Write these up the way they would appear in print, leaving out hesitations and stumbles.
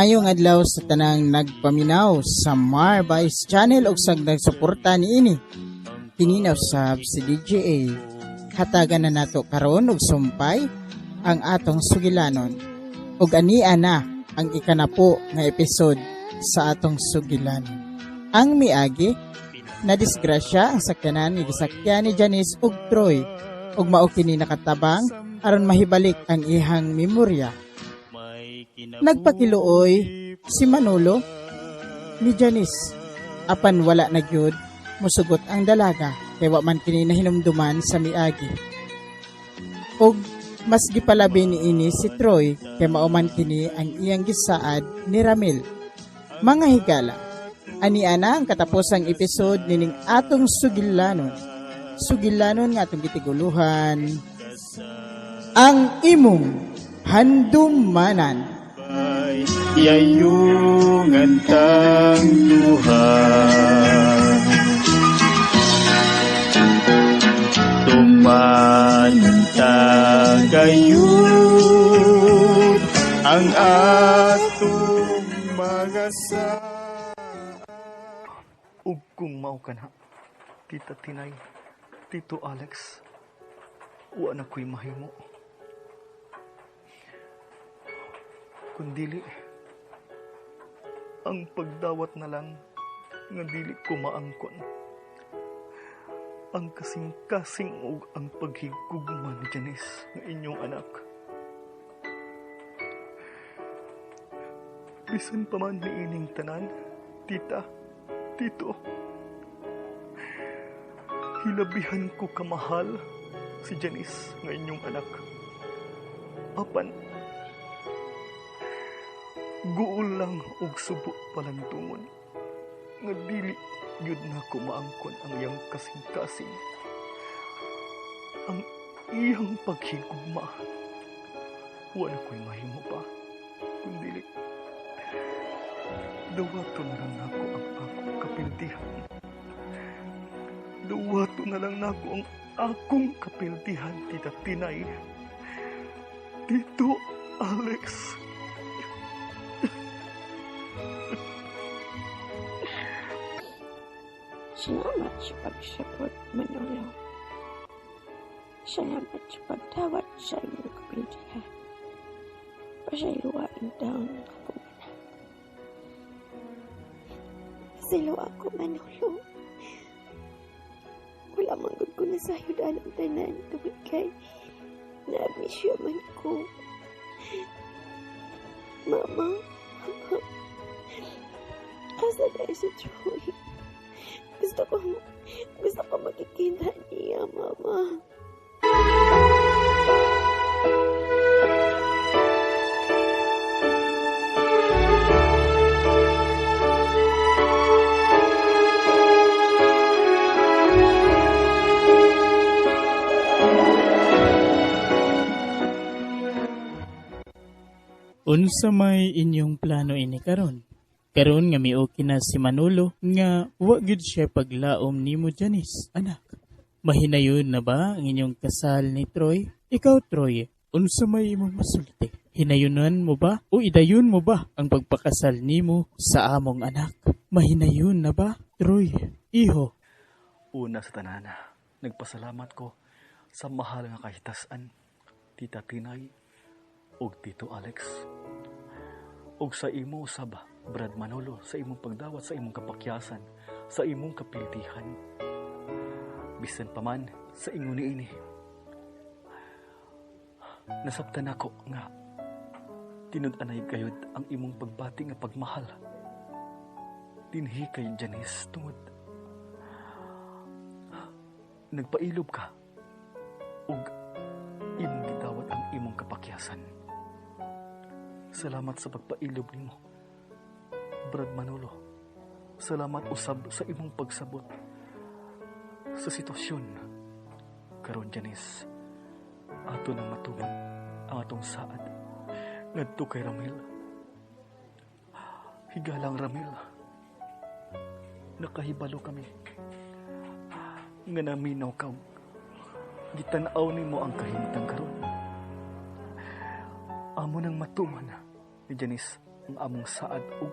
Mayong adlaw sa tanang nagpaminaw sa Marvice Channel ug sa nagsuporta niini. Kininaw sab si DJA. Hatagan na nato karon og sumpay ang atong sugilanon. Ug ania na ang ikanapo nga episode sa atong sugilanon. Ang miagi na disgrasya ang sakyanan ni gisakyan ni Janice ug Troy ug mao kini nakatabang aron mahibalik ang ihang memorya. Nagpakiluoy si Manolo ni Janice apan wala na gyud musugot ang dalaga kay wa man kini nahinumduman sa miagi. Og mas gipalabi niini si Troy kay mao man kini ang iyang gisaad ni Ramil. Mga higala, ania na ang katapusang episode nining atong sugilanon. Sugilanon nga atong gitiguluhan ang imong handumanan. Yayungan tang Tuhan tumanan tagayud ang atong mga sa ug kung mao kana Tita Tinay, Tito Alex, wa na ko'y mahimo kundili ang pagdawat na lang nga dili ko maangkon ang kasing-kasing ug ang paghigugma ni Janice nga inyong anak. Bisan pa man niining tanan, tita, tito, hilabihan ko kamahal si Janice nga inyong anak. Apan guol lang og subo palantungon nga dili gyud na ko maangkon ang iyang kasing-kasing, ang iyang paghigugma. Wala ko'y mahimo pa kundili dawaton na lang nako ang akong kapiltihan. Dawaton na lang nako ang akong kapiltihan, Tita Tinay, Tito Alex. Salamat sa pagsapot, Manolo. Salamat sa pagtawad sa iyong kapiltihan. Pasayloan taon ako, Mana. Pasaylo ako, Manolo. Wala manggod ko na sa ayudan ang tanan tungkol kay na-admisyo man ko. Mama, asa na si Troy? Gusto ko makikita niya, Mama. Unsa may inyong plano ini karon? Karon nga miuki na si Manolo nga wa gyud siya paglaom nimo Janice, anak. Mahinayon na ba ang inyong kasal ni Troy? Ikaw Troy, unsa may imong masulti? Hinayunan mo ba o idayon mo ba ang pagpakasal nimo sa among anak? Mahinayon na ba, Troy? Iho. Una sa tanana, nagpasalamat ko sa mahal nga kahitasan, Tita Tinay ug Tito Alex. Ug sa imo usab, Brad Manolo, sa imong pagdawat, sa imong kapakyasan, sa imong kapiltihan. Bisan pa man sa ingon niini, nasabtan ako nga tinud-anay gayud ang imong pagbati nga pagmahal dinhi kay Janice tungod nagpailob ka ug imong gidawat ang imong kapakyasan. Salamat sa pagpailob nimo, Brad Manolo. Salamat usab sa imong pagsabot sa sitwasyon karon Janice. Ato nang matuman ang atong saad ngadto kay Ramil. Higalang Ramil, nakahibalo kami nga naminaw ka, gitanaw nimo ang kahimtang karon. Amo nang matuman ni Janice ang among saad o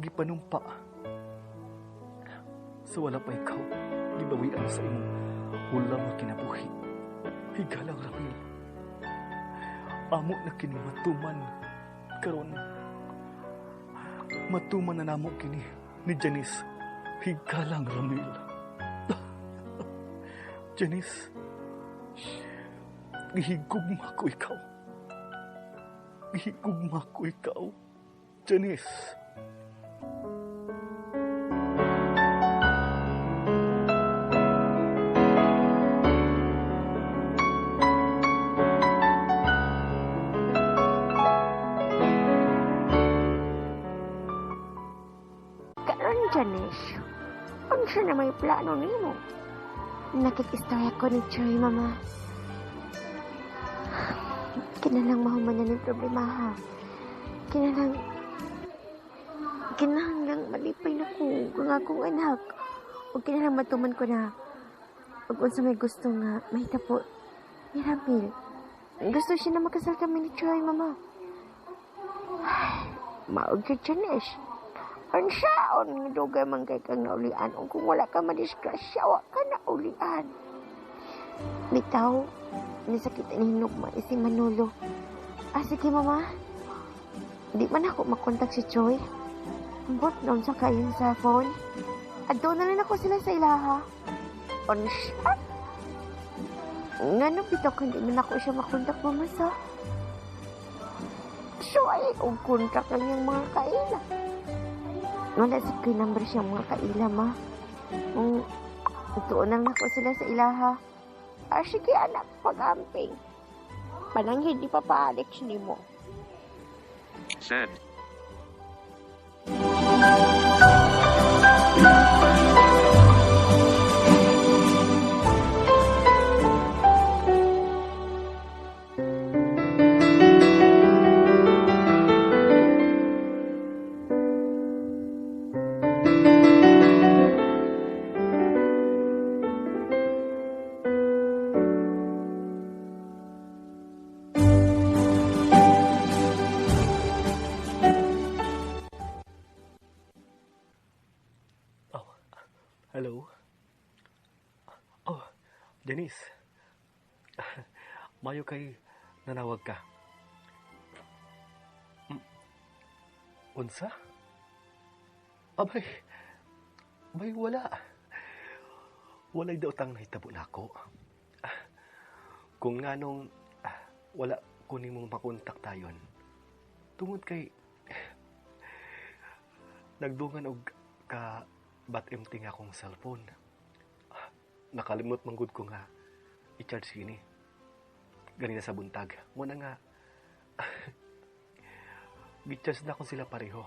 gipanumpa. Sa wala pa ikaw, gibawian sa imong hulam nga kinabuhi. Higalang Ramil. Amo na kini matuman karon. Matuman na namo kini ni Janice. Higalang Ramil. Janice, gihigugma ko ikaw. Gihigugma ko ikaw, Janice. Karon, Janice, unsa na may plano nimo? Nakikistorya ko ni Joy, Mama. Kinalang mahuman na ng problema, ha? Kinahanglang malipay na ko kung akong anak. O kinahanglang matuman ko na. Ug unsa may gusto nga, mahitabo ni Ramil. Gusto siya na makasal kami ni Joy, Mama. Maog ka, Janice. Unsaon nga dugay man kay kang naulian o kung wala ka madisgrasya, wa ka naulian. Bitaw, nisakit ni Hinugma si Manolo. Sige, Mama. Di man ako makontak si Joy. Ambot noon sa kayon sa phone. Doon na rin ako sila sa ilaha. Unsa? Nga no, bitaw kung di man ako siya makontak, Mama, sa. So ay, og kontak lang yung mga kaila. Wala sa kay number siya mga kaila, Ma. Tuon lang ako sila sa ilaha. Sige, anak, pag-amping. Panang hindi pa pa-Alex ni mo. Send. Hello? Oh, Janice. Mayo kay nanawag ka. Unsa? Abay, wala. Walay daw tang nahitabo na ako. Kung nga nung wala kunin mong makontak tayon. Tungod kay nagdungan og ka but empty nga akong cellphone. Nakalimot manggod ko nga i-charge sini. Ganina sa buntag. Muna nga gi-charge na akong sila pareho.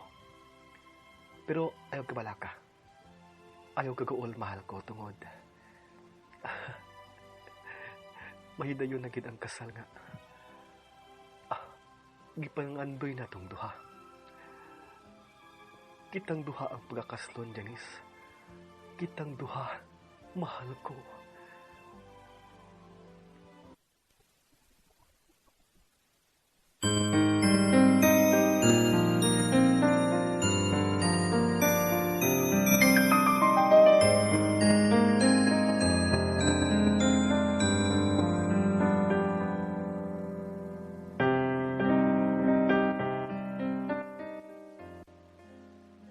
Pero ayaw ka balaka. Ayaw ka gool mahal ko tungod. Mahidayon na gid ang kasal nga. Gipangandoy na tong duha. Kitang duha ang pagkakaslon, Janice. Kitang duha, mahal ko.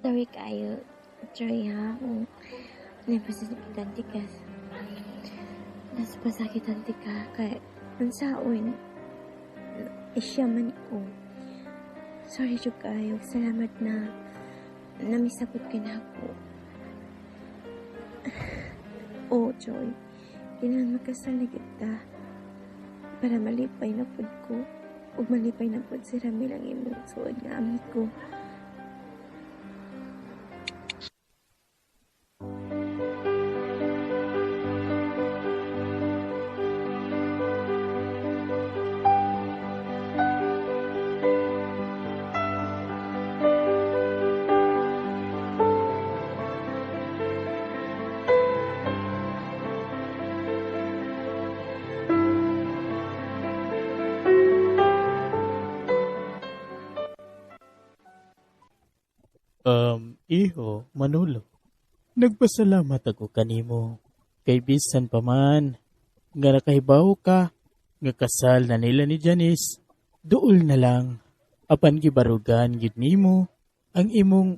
Sorry kayo, Joy, ha? Napasakitan ti ka. Napasakitan ti ka. Kaya, unsaon, isya man ko. Sorry, Joy, kayo. Salamat na namisabot ka na ako. Oh, Joy. Kailangan makasal na kita. Para malipay na pod ko. O malipay na pod si Ramil ang imong suod nga ami ko. Iho, Manolo. Nagpasalamat ako kanimo. Kay bisan pa man, nga nakahibaw ka, nga kasal na nila ni Janice, duol na lang, apan gibarugan gid nimo ang imong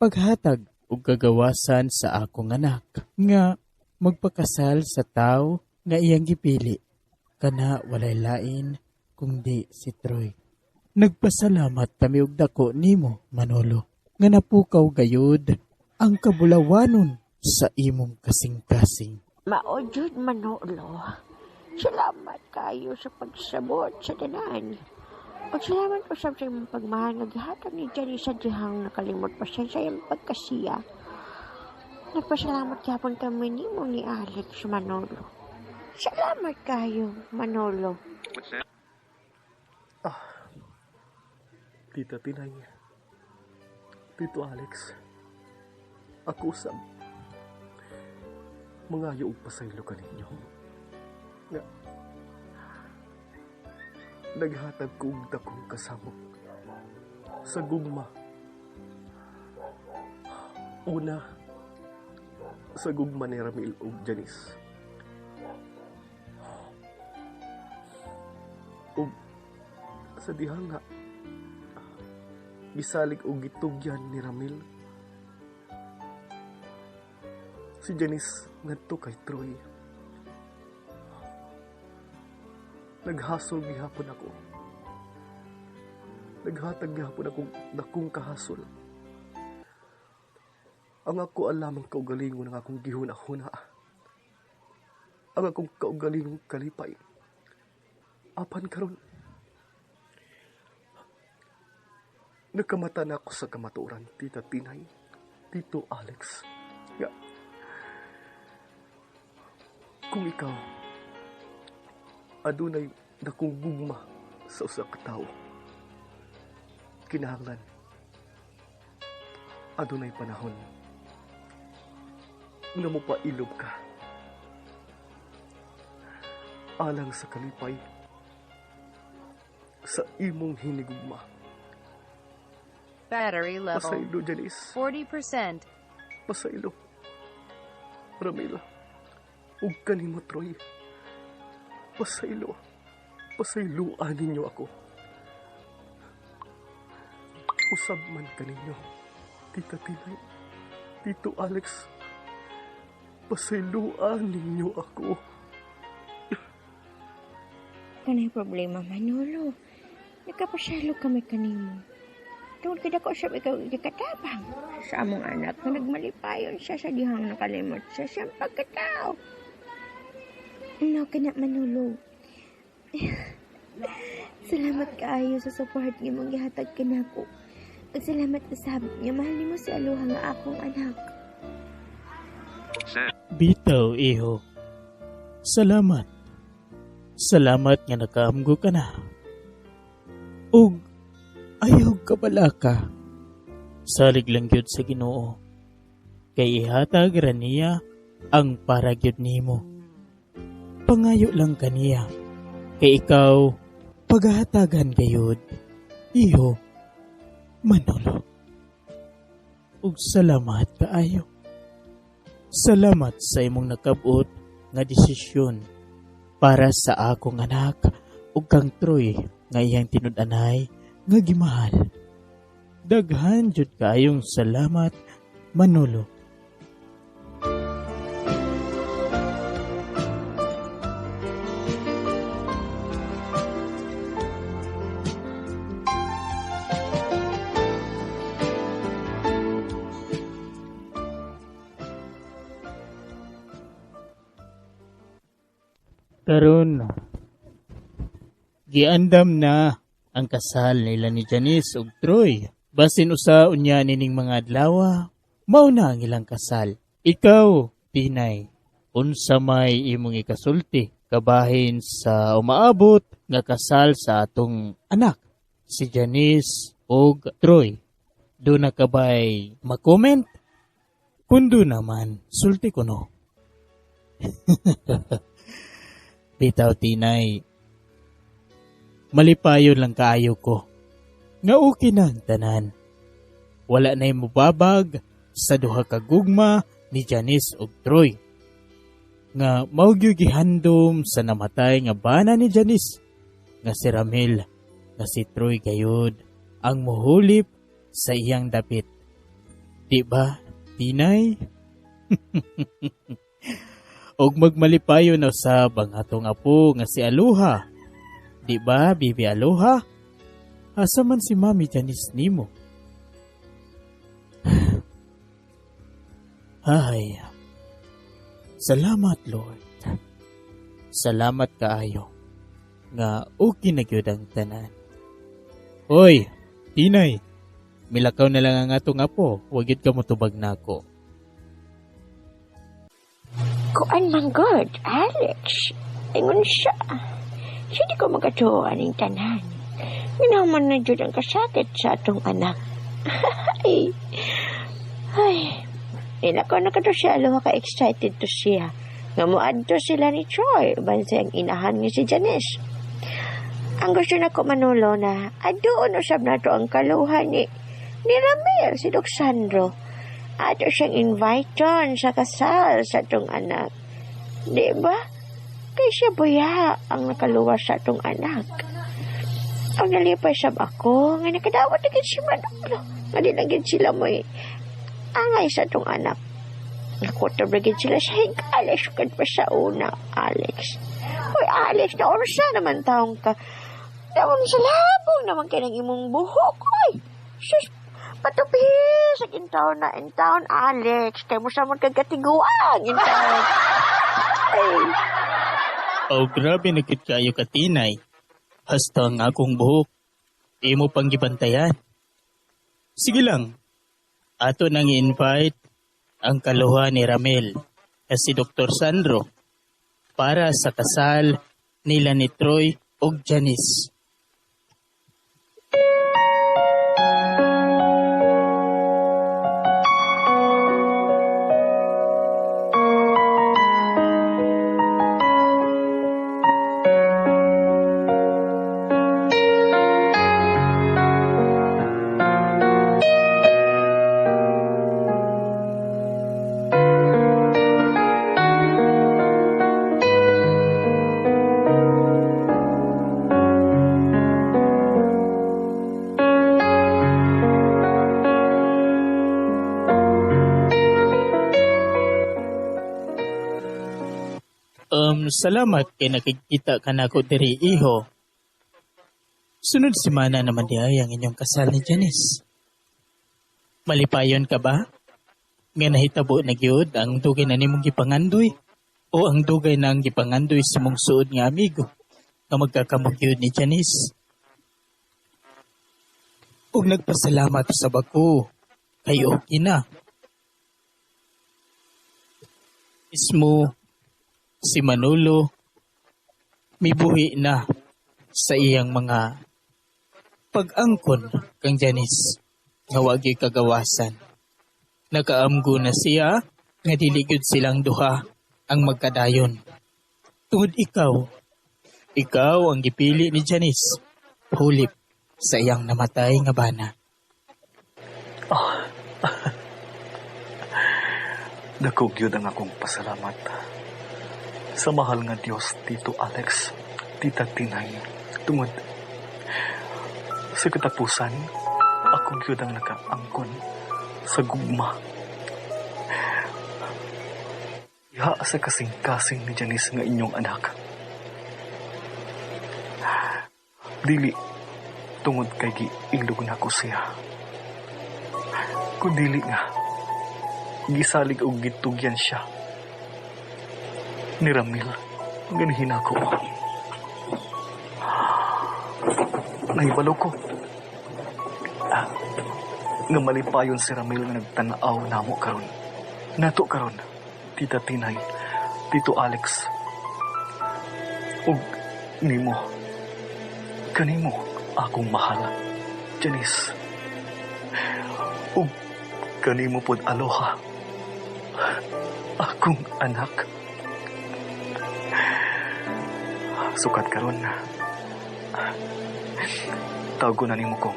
paghatag ug kagawasan sa akong anak, nga magpakasal sa tao nga iyang gipili, kana walay lain kundi si Troy. Nagpasalamat kami og dako nimo, Manolo, nga napukaw gayud ang kabulawanon sa imong kasing-kasing. Maojud Manolo. Salamat kayo sa pagsabot sa tanan. O salamat po sa imong pagmahal nga gihatag ni Janice sa dihang nakalimot pa siya sa iyang pagkasiya. Nagpasalamat gyapon kami nimo ni Alex, Manolo. Salamat kayo, Manolo. Sir. Tita Tinay, Tito Alex, ako sa mga yung pasaylo ka ninyo. Nga, naghatag kong dakong kasamok sa gugma. Una, sa gugma ni Ramil o Janice. O sa dihang nga, bisalig o gitugyan ni Ramil. Si Janice ngadto kay Troy. Naghasol gihapon ako. Naghatag gihapon akong dakong kahasol. Ang ako alamang kaugalingon ng akong gihuna-huna. Ang akong kaugalingong kalipay. Apan karon, nagkamata na ako sa kamaturan, Tita Tinay, Tito Alex. Nga, kung ikaw, adunay dakong gugma sa usa ka tawo, kinahanglan, adunay panahon nga mopailob ka alang sa kalipay sa imong hinigugma. Battery level Pasaylo, Janice. 40%. Pasaylo. Ramila. Ug kanimo, Troy. Pasaylo. Pasayloan ninyo ako. Usab man kaninyo, Tita Tinay, Tito Alex. Pasayloan ninyo ako. Kanay problema, Manolo. Nagkapasyalo kami kanimo. Tungod kada ko siya ikaw ikatabang sa among anak na nagmalipayon siya sa dihang nakalimot sa siyang pagkatao. No, kana Manolo. Salamat kaayo sa support niyo mong gihatag kanako. Ug salamat sa sabot niyo mahal nimo si Aloha nga akong anak. Sir. Bitaw, iho. Salamat. Salamat nga nakaamgo ka na. Ug ayaw ka pala ka. Salig lang gyud sa Ginoo. Kay ihatag ra niya ang para gyud nimo. Pangayo lang kaniya. Kay ikaw paghahatagan gayud. Iho, Manolo. Ug salamat kaayo. Salamat sa imong nakabot nga desisyon para sa akong anak ug kang Troy nga iyang tinud-anay nga gimahal. Daghan jud kaayong salamat, Manolo. Karon, giandam na ang kasal nila ni Janice ug Troy. Basin usa unya nining mga adlaw, mao na ang ilang kasal. Ikaw, Tinay, unsa may imong ikasulti kabahin sa umaabot nga kasal sa atong anak, si Janice ug Troy. Do na kabay mag-comment? Kundo naman, sulti ko no. Bitaw, Tinay, malipayon lang kaayo ko. Nga okay na ang tanan. wala na mubabag sa duha ka gugma ni Janice ug Troy. Nga maugyog gihandom sa namatay nga bana ni Janice nga si Ramil nga si Troy gayud ang muhulip sa iyang dapit. Di ba, Tinay? Og magmalipayon na sa bangatong apo nga si Aloha. Di ba, Bibi Aloha? Asa man si Mami Janice nimo? Ay, salamat Lord. Salamat kaayo nga okay na gyud ang tanan. Hoy, Tinay, milakaw na lang ang atong apo, wag gyud ka motubag nako. Kuan man God, Alex. Ingon siya. Siya di ko magatuan ng tanan. Minaman na jud ang kasakit sa atong anak. Ay. Inako na kato siya, Aloha ka-excited to siya. Nga moadto sila ni Troy, bansa ang inahan ni si Janice. Ang gusto na ko manulo na, adoon usab na to ang kaluhan ni Ramil, si Doc Sandro. Ato siyang invite sa kasal sa atong anak. Di ba? Kay siya buya ang nakaluwas sa atong anak. Ang nalipay sab ako, nga nakadawat na si Manolo. Nga di lang sila mo'y angay sa atong anak. Nakutab na sila sa hingkales kad pa sa una, Alex. Hoy, Alex, naursa naman taong ka. Naman sa labong naman ka ng imong buhok. Hoy, sus, patupi sa kintaon na in town, Alex. Kaya mo sa mga kagatiguan in town. Ay. Oh, grabe nakit kayo ka, Tinay. Hasta ang akong buhok. Imo pang gibantayan. Sige lang. Ato nang invite ang kaluha ni Ramel at si Dr. Sandro para sa kasal nila ni Troy ug Janice. Salamat kay nakikita ka na ko diri, iho. Sunod semana naman di ay ang inyong kasal ni Janice. Malipayon ka ba? Nga nahitabo na gyud ang dugay na nimong gipangandoy o ang dugay na ang gipangandoy sa mong suod nga amigo nga magkakamog gyud ni Janice. Ug nagpasalamat sa bako kay okay na. Mismo si Manolo mibuhi na sa iyang mga pag-angkon kang Janice nga wagi kagawasan. Nakaamgo na siya nga diligod silang duha ang magkadayon. Tungod ikaw ang gipili ni Janice hulip sa iyang namatay nga bana. Dakog yun ang akong pasalamat. Sa mahal nga Diyos, Tito Alex, Tita Tinay, tungod. Sa katapusan, akong yun ang nakaangkon sa gugma. Iha sa kasing-kasing ni Janice nga inyong anak. Dili, tungod kay giilog na ko siya. Kung dili nga, gisalig o gitugyan siya ni Ramil, ganihin ako. Nahibalo ko. Nga malipayon si Ramil nga nagtanaw namo karon. Nato karon, Tita Tinay, Tito Alex. Ug nimo, kanimo akong mahal, Janice. Ug kanimo pod Aloha, akong anak. Sukat karon na. Tawag ko na nimo ko,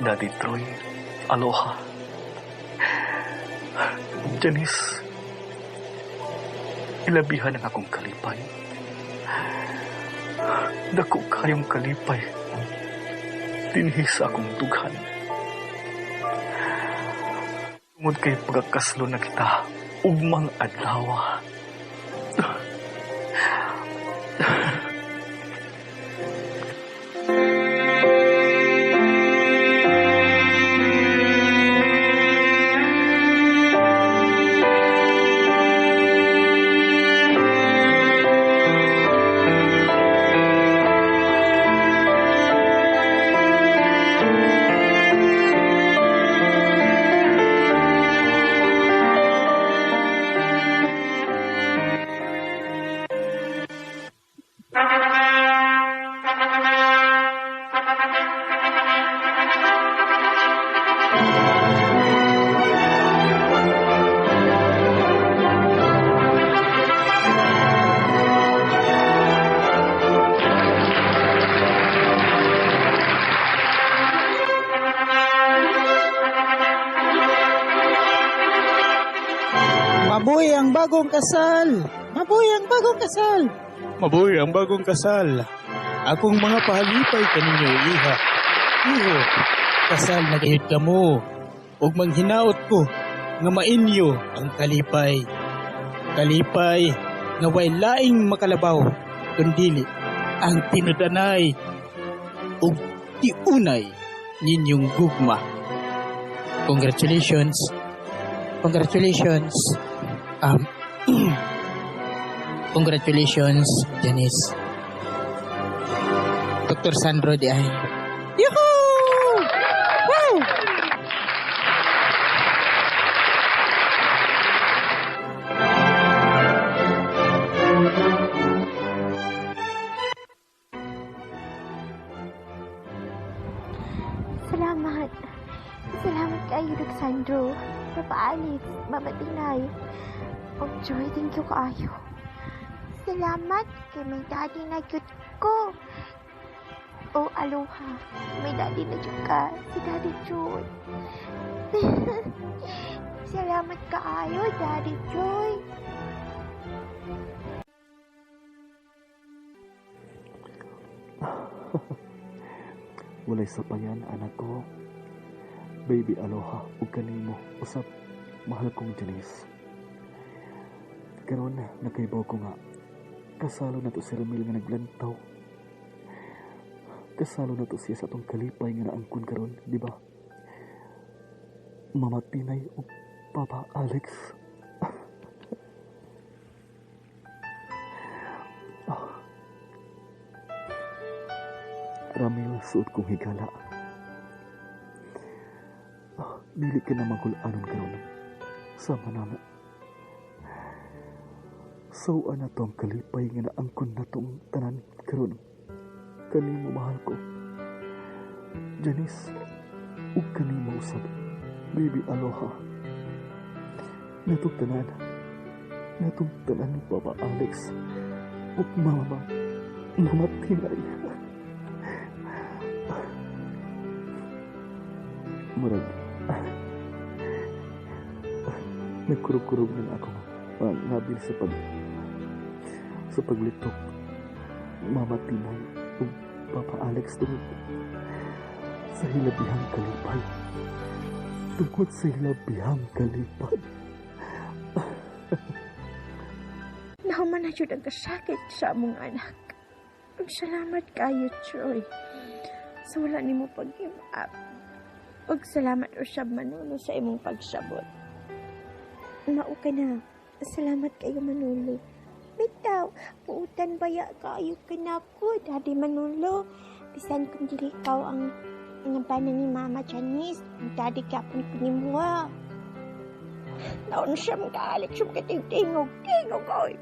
Daddy Troy, Aloha, Janice, ilabihan ang akong kalipay. Dako kayong kalipay dinhi sa akong dughan. Tungod kay pagkakaslo na kita ugmang adlaw. Mabuhay ang bagong kasal! Mabuhay ang bagong kasal! Mabuhay ang bagong kasal. Akong mga pahalipay kaninyo, iha. Iho, kasal na gayud kamo. Ug manghinaot ko nga mainyo ang kalipay. Kalipay nga way laing makalabaw kundili ang tinudanay ug tiunay ninyong gugma. Congratulations. Congratulations. Congratulations, Janice. Dr. Sandro di ay. Yuhuu! Woo! Salamat. Salamat kayo, Dok Sandro. Papa Alex, Mama Tinay. Oh, Joy, thank you kaayo. Salamat kay may daddy na cute ko. Oh, aloha. May daddy na cute ka. Si Daddy Joy. Salamat kaayo, Daddy Joy. Walay sapayan, anak ko. Baby aloha, ug kanimo usab mahal kong Janice. Karon nakaibaw ko nga kasalo na to si Ramil nga naglantaw. Kasalo na to siya sa atong kalipay nga naangkon karon, di ba? Mama Tinay ug Papa Alex. Ramil, suot kong higala. Dili ka na magul-anon karon. Sama namo. So, na to ang kalipay nga naangkon na tong tanan karon. Kanimo mahal ko. Janice, ug kanimo usab. Baby aloha. Natong tanan. Natong tanan ni Papa Alex. Ug Mama Tinay. Murag nagkurog-kurog na ako nabil sa paglitok Mama Tinay ug Papa Alex tungod sa hilabihang kalipay. Tungkol sa hilabihang kalipay. Nahuman na yun ang kasakit sa among anak. Ug salamat kayo, Joy. Sa wala ni mo pag-give up. Ug salamat usab Manolo sa imong pagsabot. Mao ka na. Salamat kayo Manolo. Bitaw, puutan baya kayo kanako, Daddy Manolo. Bisan kung dili ikaw ang inabanan ni Mama Janice, Daddy kapon ko ni Mua. Naon siya mga Alex, siya mga tingog, oy.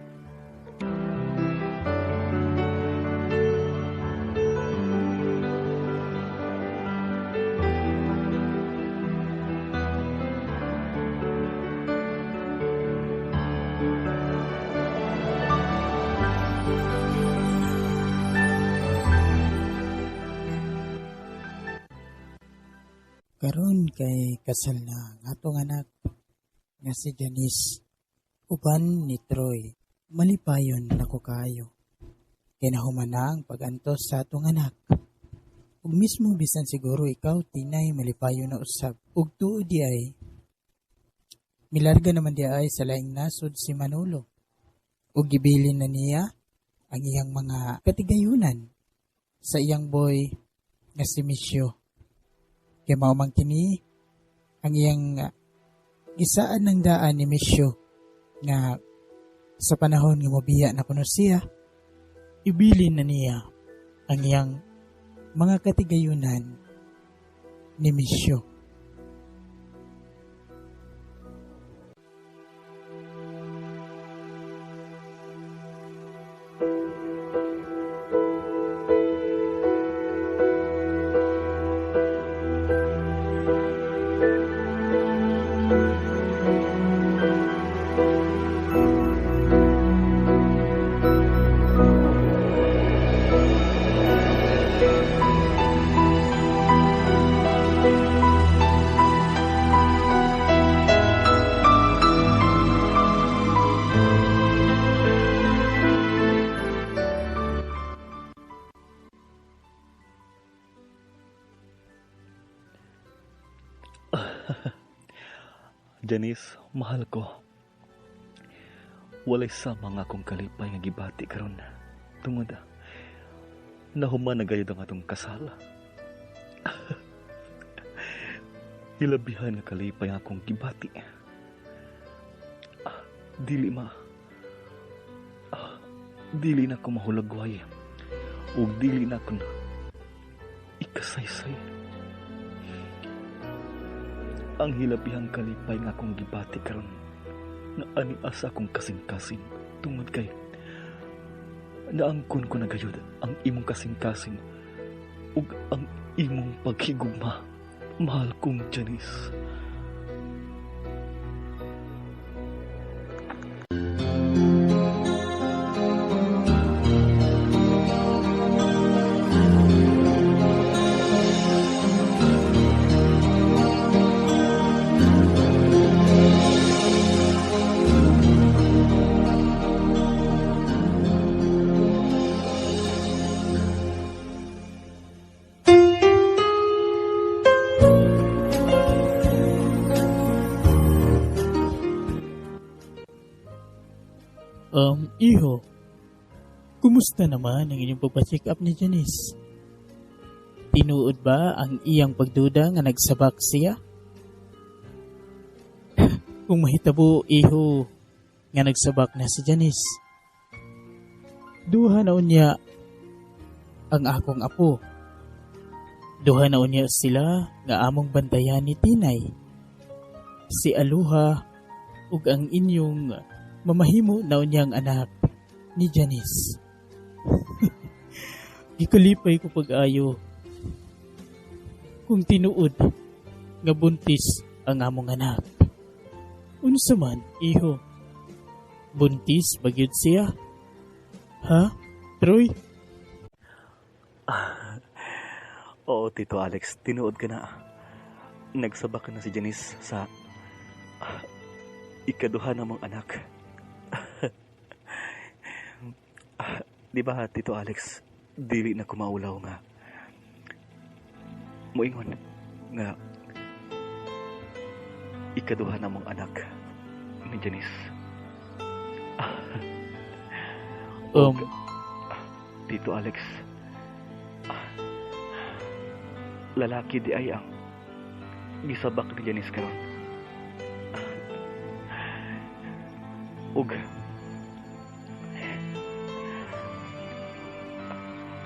Karon kay kasal na ang atong anak. nga si Janice uban ni Troy malipayon nako kayo. Kaya nahumana ang pag-antos sa atong anak. Ug mismo bisan siguro ikaw tinay malipayon na usab. Ug tuod di ay milarga naman di ay sa laing nasod si Manolo. Ug gibilin na niya ang iyang mga katigayunan sa iyang boy nga si Misyo. Kaya maumang kini ang iyang gisaan ng daan ni Misyo nga sa panahon nga mobiya na kuno siya, ibilin na niya ang iyang mga katigayunan ni Misyo. Janice, mahal ko. Walay sa mga akong kalipay nga gibati karon. Tungod nahuman na gayud ang atong kasal. Ilabihan nga kalipay nga akong gibati. Dili dili na ko mahulagway. Ug dili na ko ikasaysay. Ang hilabihang kalipay nga akong gibati karon nga ani asa akong kasing-kasing tungod kay naangkon ko na gayud ang imong kasing-kasing ug ang imong paghigugma, mahal kong Janice. Iho, kumusta naman ang inyong pagpa-check up ni Janice? Tinuod ba ang iyang pagduda nga nagsabak siya? Kung mahitabo, iho, nga nagsabak na si Janice. Duha na unya ang akong apo. Duha na unya sila nga among bantayan ni Tinay. Si Aluha ug ang inyong mamahimo na unyang anak ni Janice. Gikalipay ko pag-ayo kung tinuod nga buntis ang among anak. Unsa man, iho? Buntis bagyod siya? Ha? Troy? Oo, Tito Alex, tinuod ka na. Nagsabak na si Janice sa ikaduha namang anak. Di ba, Tito Alex, dili na kumaulaw nga. Muingon nga ikaduha namang anak ni Janice. Tito Alex, lalaki di ay ang gisabak ni Janice karon. Ug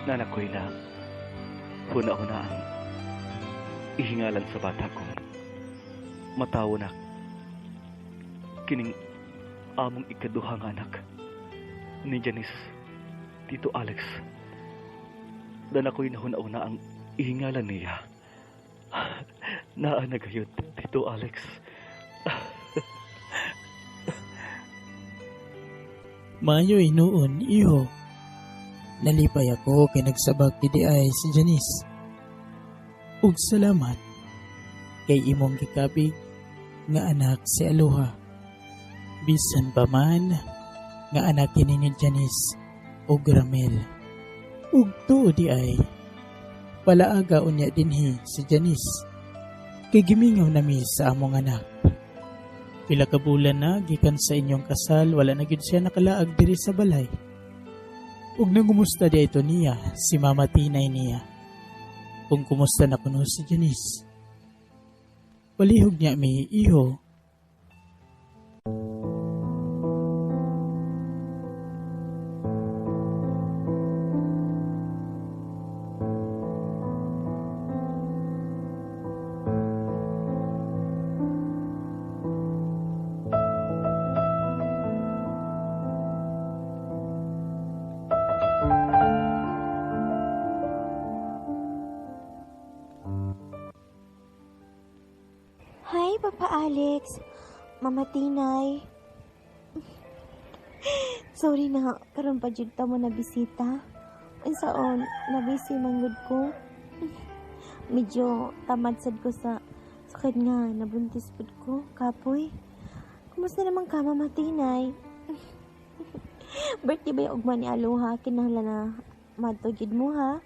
nanakoy na huna-huna ang ihingalan sa bata ko. Matawo na kining among ikaduhang anak ni Janice, Tito Alex. Nanakoy na huna-huna ang ihingalan niya. Naa na gayud, Tito Alex. Mayo inuon, iho. Nalipay ako kay nagsabak kidi ay si Janice. Ug salamat kay imong gikabig nga anak si Aloha. Bisan pa man nga anak kini ni Janice o Gramel. Ug tuo di ay palaaga unya dinhi si Janice. Kay gimingaw nami sa among anak. Pila ka bulan na gikan sa inyong kasal, wala na gyud siya nakalaag diri sa balay. Ug nangumusta di ito niya si Mama Tinay niya. Kung kumusta na kuno si Janice. Palihog niya may iho. Hi, Papa Alex. Mama Tinay. Sorry na, karon pa jud ta mo na bisita. Unsaon, nabisi manggod ko. Medyo tamad sad ko sa sakit nga, nabuntis pud ko, kapoy. Kumusta naman ka, Mama Tinay? Birthday ba yung ugma ni Aloha? Kinahanglan na madto jud mo, ha?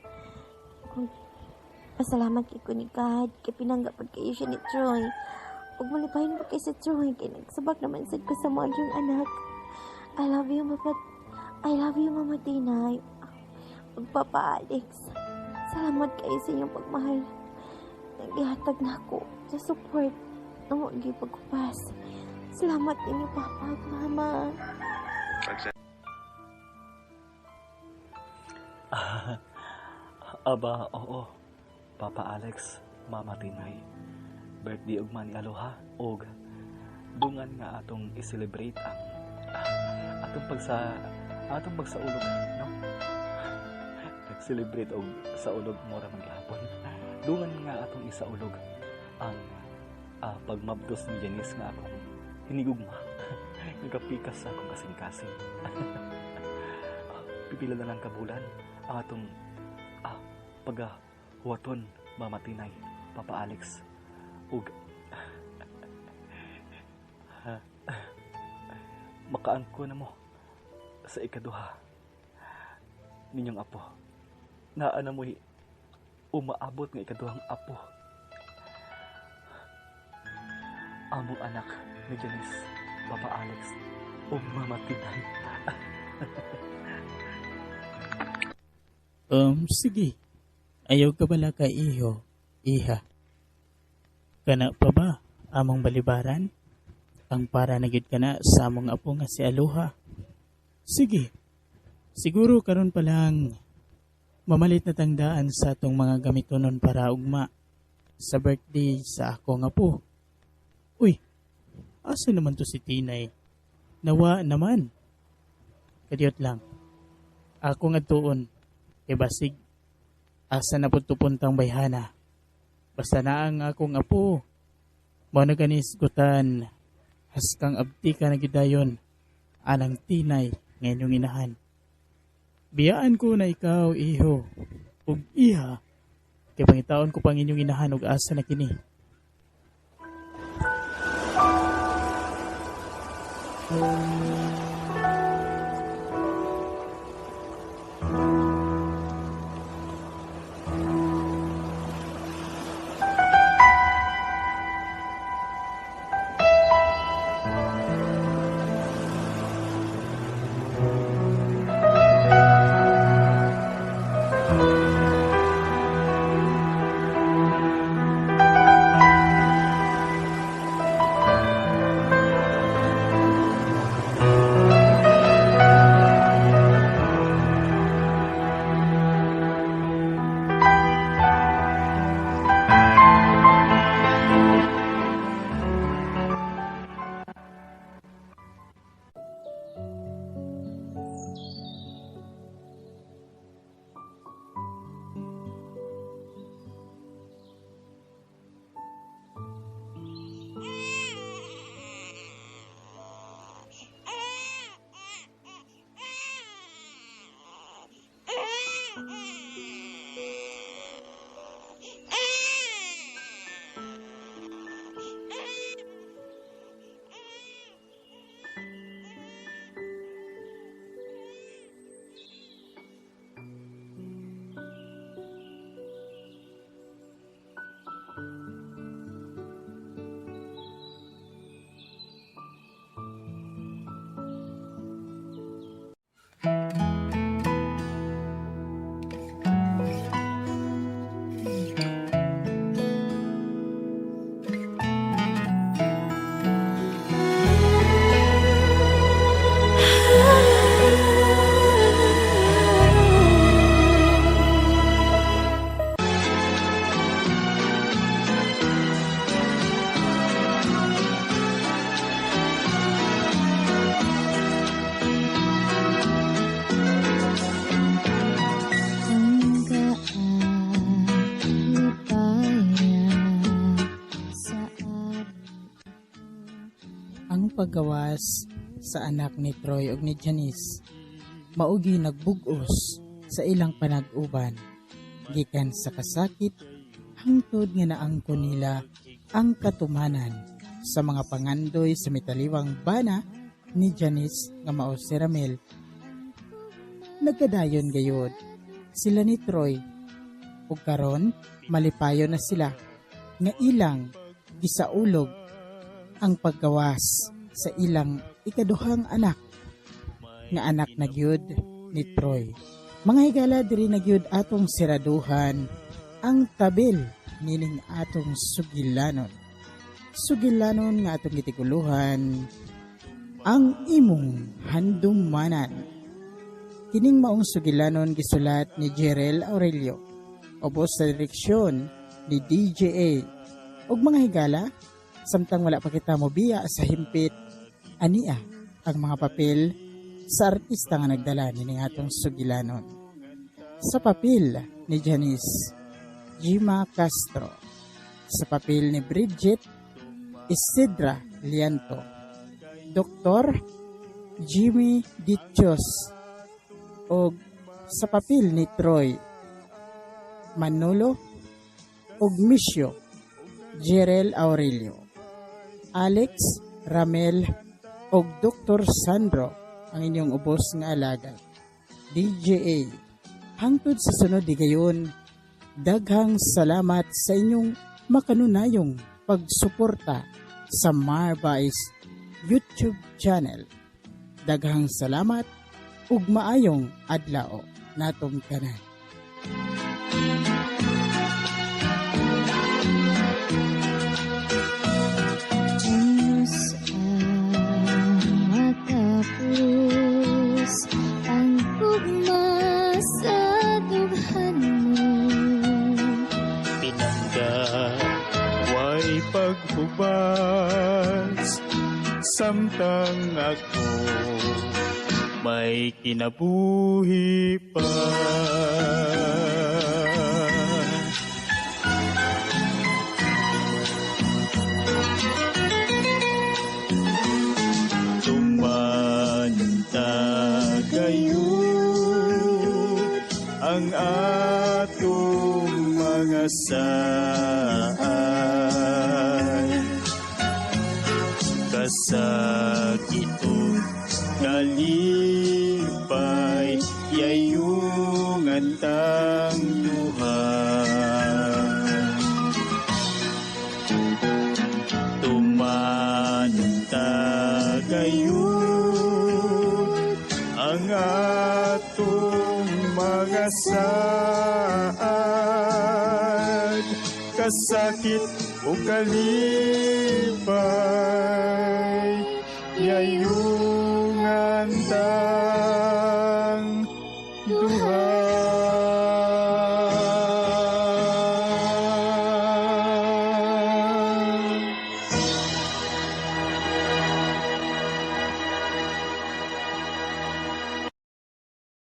Pasalamat kay ko ni God, kay pinanggapod kayo siya ni Troy. Huwag malipahin po kay sa Troy, kay nagsabak naman sad ko sa mga yung anak. I love you, Mama Tinay. Huwag Papa Alex. Salamat kayo sa inyong pagmahal. Nagihatag na ako sa support ng mga pagkupas. Salamat ninyo, Papa at Mama. Aba, oo. Papa Alex, Mama Tinay. Birthday ugma ni Aloha og dungan nga atong i-celebrate ang atong pagsaulog, no? Nag-celebrate og saulog mo ra man gihapon. Dungan nga atong isaulog ang pagmabdos ni Janice nga akong hinigugma. Nagapikas sa akong kasing-kasing. Pipila na lang kabulan ang atong paghuwaton, Mama Tinay, Papa Alex, ug makaangko na mo sa ikaduha ninyong apo. Naa na mo'y umaabot ng ikaduhang apo. Among anak ni Janice, Papa Alex, o Mama Tinay. Sige. Ayaw ka bala ka iho, iha. Kana pa ba among balibaran? Ang para nagid kana sa among apo nga si Aloha. Sige. Siguro karon pa lang mamalit na tangdaan sa atong mga gamitonon para ugma sa birthday sa akong apo. Uy, asa naman to si Tinay? Nawa naman. Kadiyot lang. Ako nga tuon. Kay basig, asa na po tupuntang bayhana. Basta na ang akong apo. Mao na ganis gutan. Haskang abti ka na gidayon. Anang Tinay ngayon yung inahan. Biyaan ko na ikaw, iho. Ug iha. Kay pangitaon ko pang inyong inahan ug asa na kini. paggawas sa anak ni Troy ug ni Janice maugi nagbugos sa ilang panag-uban gikan sa kasakit hangtod nga naangkon nila ang katumanan sa mga pangandoy sa mitaliwang bana ni Janice nga mao si Ramel. Nagkadayon gayod sila ni Troy ug karon malipayon na sila nga ilang gisaulog ang paggawas sa ilang ikaduhang anak nga anak na gyud ni Troy. Mga higala diri na gyud atong siraduhan ang tabil nining atong sugilanon. Sugilanon nga atong gitiguluhan ang imong handumanan. Kining maong sugilanon gisulat ni Jerel Aurelio ubos sa direksyon ni DJA. Ug mga higala, samtang wala pa kita mobiya sa himpit, ania ang mga papel sa artista nga nagdala nining atong sugilanon. Sa papel ni Janice, Gima Castro. Sa papel ni Bridget, Isidra Lianto. Dr. Jimmy Dichos. O sa papel ni Troy, Manolo ug Misio, Jerel Aurelio. Alex, Ramel ug Dr. Sandro ang inyong ubos nga alagad. DJA. Hangtod sa sunod di gayon, daghang salamat sa inyong makanunayong pagsuporta sa Marvice YouTube channel. Daghang salamat ug maayong adlaw natong tanan. Matapos ang tugma sa dughan mo, Pinangga, way paghubas, samtang ako may kinabuhi pa. Tumanta kayo ang atong mga saan, kasakitong kalipay yayong antang Tuhan. Tumanta kayo ang atong mga saan, kasakit o kalipay yayong antang